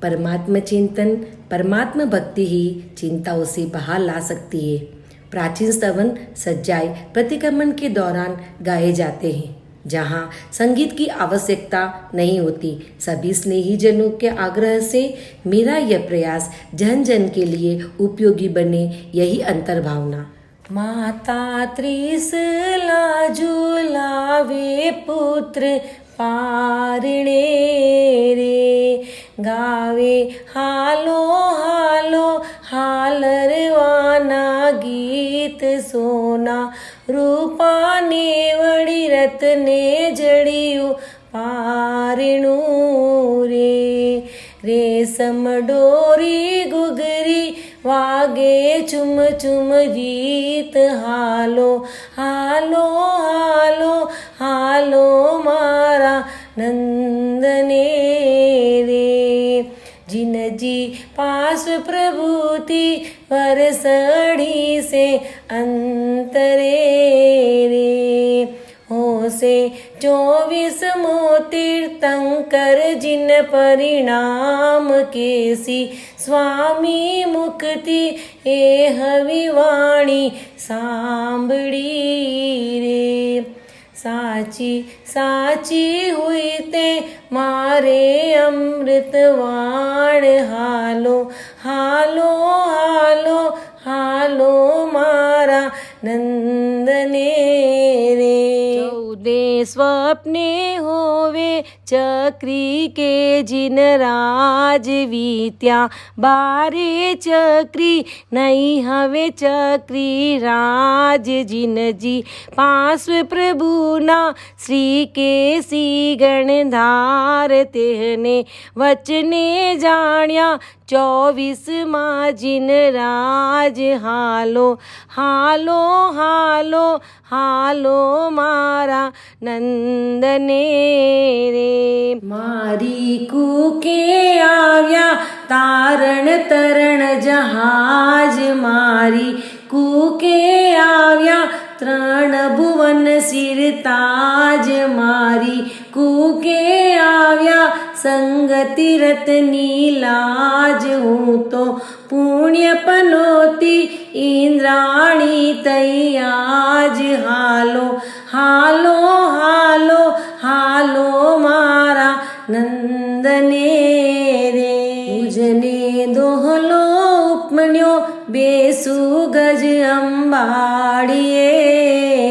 परमात्म चिंतन, परमात्म भक्ति ही चिंताओं से बाहर ला सकती है। प्राचीन स्तवन सज्जाए प्रतिक्रमण के दौरान गाए जाते हैं, जहाँ संगीत की आवश्यकता नहीं होती। सभी स्नेही जनों के आग्रह से मेरा यह प्रयास जन जन के लिए उपयोगी बने, यही अंतर्भावना। माता त्रिशला झुलावे पुत्र पारणे रे, गावे हालो हालो हालरवाना गीत सोना, रूपाने वड़ी रत्ने जड़ियो पारणू रे। रेशम डोरी गुगरी वागे चुम चुम गीत, हालो हालो हालो हालो मारा नंदने रे। जिन जी पास प्रभुति वरसड़ी से अंतरे रे, हो से 24 तीर्थंकर जिन परिणाम केसी, स्वामी मुक्ति ए हविवाणी सांभड़ी रे। साची साची हुई ते मारे अमृतवाण, हालो हालो हालो हालो मारा नंदने रे। 14 स्वप्ने होवे चक्री के जिन राज वीत्या, 12 चक्री नहीं हवे चक्री राज जिन जी। 5 प्रभुना श्री के सी गणधार, तेहने वचने जाण्या 24 माँ जिन राज, हालो हालो हालो हालो मारा नंदने रे। मारी कूके आव्या तारण तरण जहाज, मारी कूके आव्या त्रण भुवन सिर ताज, मारी कूके आव्या संगति रतनी लाज। हूँ तो पुण्य पनोती इंद्राणी तैयाज, हालो हालो हालो हालो मारा नंदने रे। मुझने दोहलो उपमन्यो बेसु गज अम्बाड़िए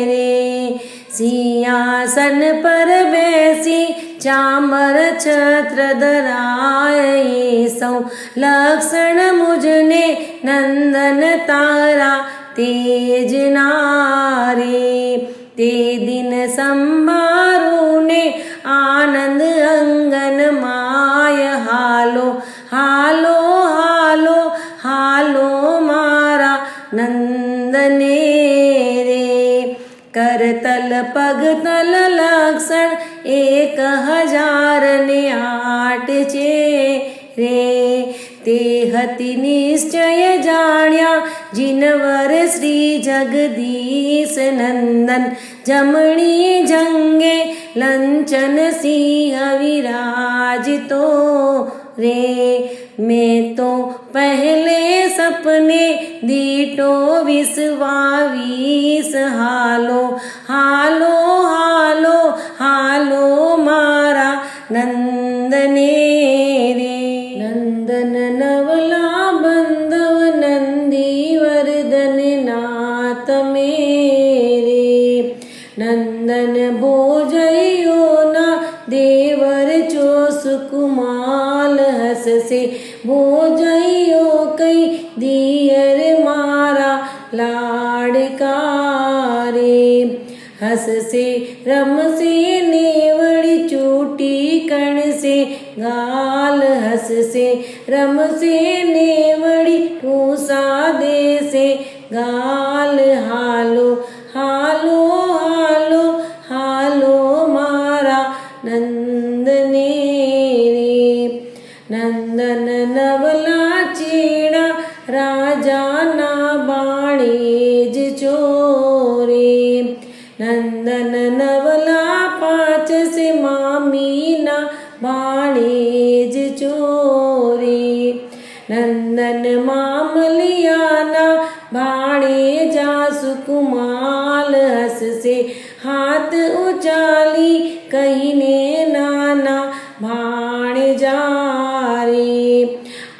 रे, सिंहासन पर बैसी चामर छत्र धराए, सौ लक्षण मुझने नंदन तारा तेज नारे। ते दिन संभारू ने आनंद अंगन माय, हालो हालो हालो हालो मारा नंदने रे। करतल पगतल लक्षण 1008 चेरे, ते हति निश्चय जाण्या जिनवर श्री जगदीश नंदन। जमणी जंगे लंचन सिंह विराजितो रे, मैं तो पहले सपने दीटो 20 हालो हालो हालो हालो मारा नंदने रे। नंदन नवला बंधव नंदी वर्धन नाथ मेरे, नंदन भोजयो ना देवर चोस कुमाल, हस से भोजयो कई दियर मारा लाड़का रे। हस से रम से नेवड़ी चूटी कण से गाल, हस से रम से नेवड़ी ठूसा दे से गाल, हालो हालो हालो हालो मारा नंदने रे। नंदन नवला चेड़ा राजा ना बाणेज चोरे, नंदन नवला 5 से मामी ना बाणेज चोरे। रे। नंदन मामलियाना भाणे जा सुकुमाल हस से हाथ उचाली कहीने नाना भाणे जा रे।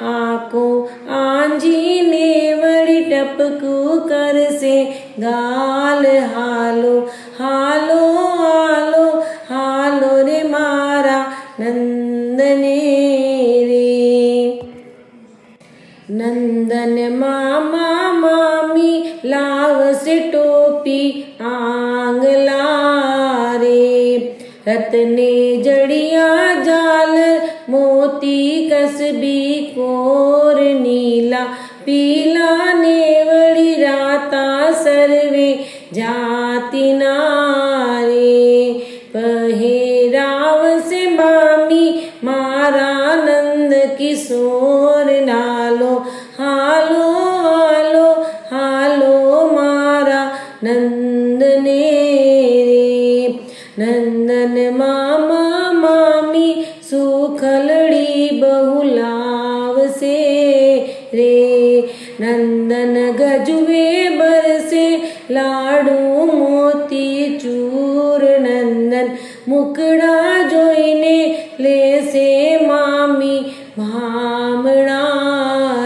आंखों आंजी ने वड़ी टपकू कर से गाल हालो हालो हालो हालो रे मारा नंदने रे। नंदन मामा मामी लाव से टोपी आंगला रे। रत्ने जड़िया जाल मोती कसबी कोर नीला पीला नेवड़ी राता सर्वे जाति नारे। पहेराव से मामी मारा नंद किशोर नालो हालो हालो हालो मारा नंदने रे। नंदन मामा मामी सुखलड़ी बहुलाव से रे। नंदन गजुए बरसे लाडू मोती चूर। नंदन मुकड़ा जोईने ले से मामी भामड़ा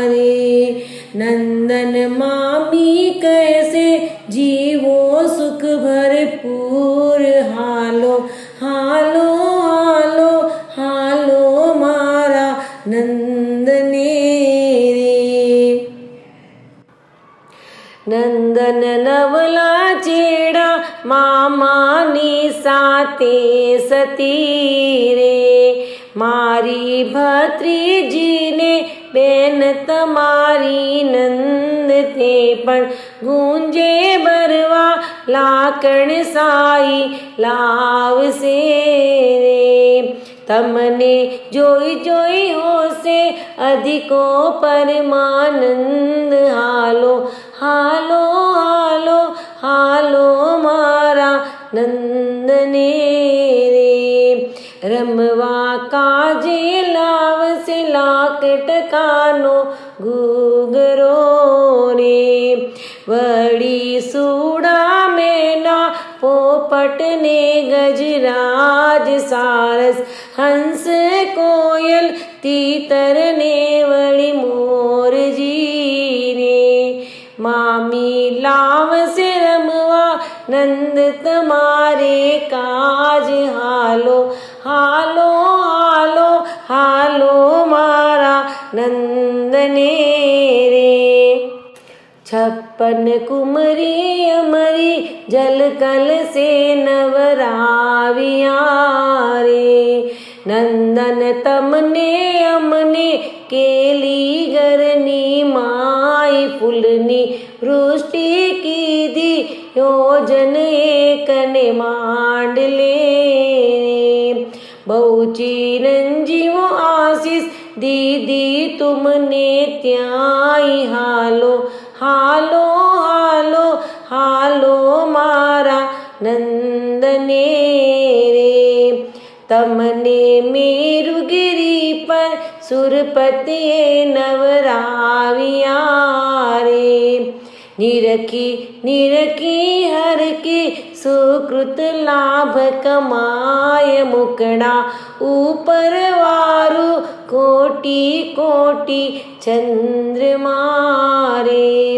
रे। नंदन मामी कैसे जीवो सुख भरपूर हालो हालो हालो हालो मारा नंदने रे। नंदन नवला चेड़ा मामा नी साते सती रे। मारी भत्रीजी ने बेन तमारी नंद ते पण गूंजे बरवा लाकण साई लाव से रे। तमने जोई जोई हो से अधिको परमानंद हालो हालो हालो हालो मारा नंदने रे। रमवा काजे लाव से लाक टकानो गुगरो रे। वड़ी सूड़ा में ना पोपट ने गजराज सारस हंस कोयल तीतर ने वड़ी मोर जी रे। मामी लाव से रमवा नंद तुम्हारे काज हालो हालो हालो हालो मारा नंदने रे। छप्पन कुमरी अमरी जल कल से नवराविया रे। नंदन तमने अमने केली गरनी माई फुलनी वृष्टि की दी योजन एकने मांडले। बहुची नंजीवो आशीष दीदी तुमने त्याई हालो हालो हालो हालो मारा नंदने रे। तमने मेरुगिरी पर सुरपति नवराविया रे। निरखी निरखी हर की सुकृत लाभ कमाय मुकड़ा ऊपर वारु कोटि कोटि चंद्रमा रे।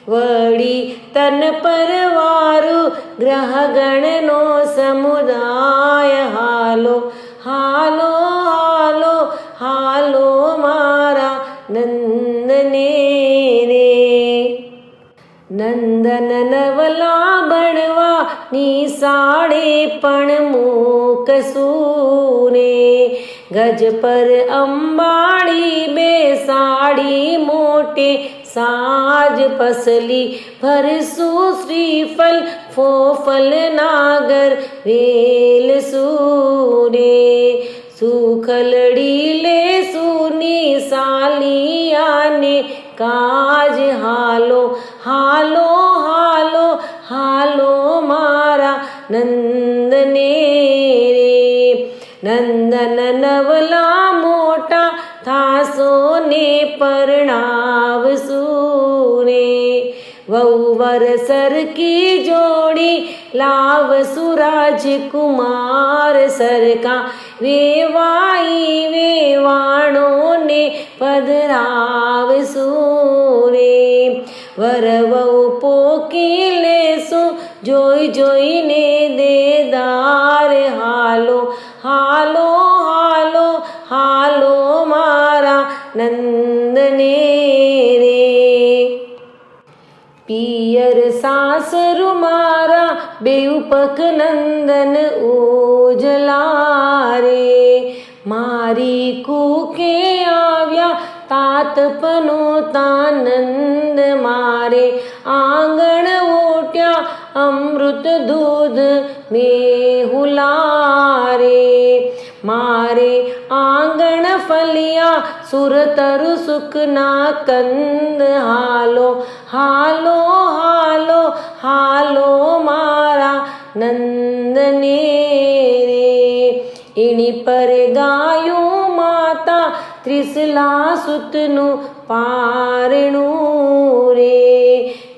वड़ी तन पर वारु ग्रह गणनो समुदाय हालो हालो हालो हालो मारा नंदने रे। नंदन नवला बणवा निसाड़े पण मूक सूरे। गज पर अंबाड़ी बेसाड़ी मोटे साज पसली भरसू श्रीफल फोफल नागर वेल सूरे। सूखलड़ी ले सुनी सालिया ने काज हालो हालो हालो हालो मारा नंदने रे। नंदन नवला मोटा था ने परणावसू रे। वहुवर सर की जोड़ी लावसु राजकुमार सर का वेवाई वेवाणों ने पधरावसु रे। वर वहु पोकी लेसु जोई जोई ने देदार हालो हालो हालो हालो मारा नंदने रे। पियर सासरु मारा बेउपक नंदन उजला रे। मारी कूके आव्या तात पनोतानंद मारे। आंगण ओट्या अमृत दूध में हुलारे। मारे आंगण फलिया सुरतरु सुखना कंद हालो हालो हालो हालो मारा नंदने रे। इणी पर गायो माता त्रिसला सुतनु पारणु रे।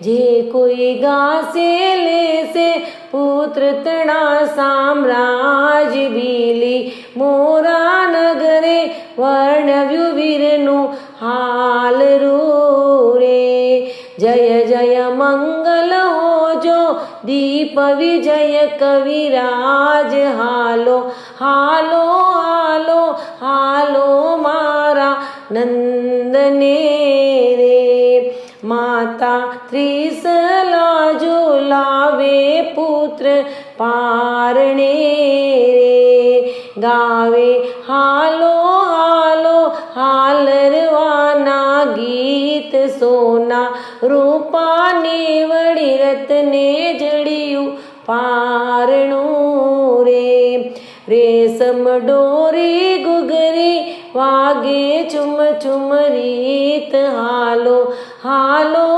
जे कोई गासे ले से पुत्र तणा साम्राज्य बीली मोरा नगरे वर्णव्यु वीरनु हाल रू रे। जय जय मंगल हो जो दीप विजय कविराज हालो हालो हालो हालो मारा नंदने रे। माता त्रिसला जो लावे पुत्र पारणे रे। गावे हालो हालो हालरवाना गीत सोना रूपा ने वड़ी रत्ने जड़ियु पारणु रे। रेशम डोरी गुगरी वागे चुम चुम रीत हालो हालो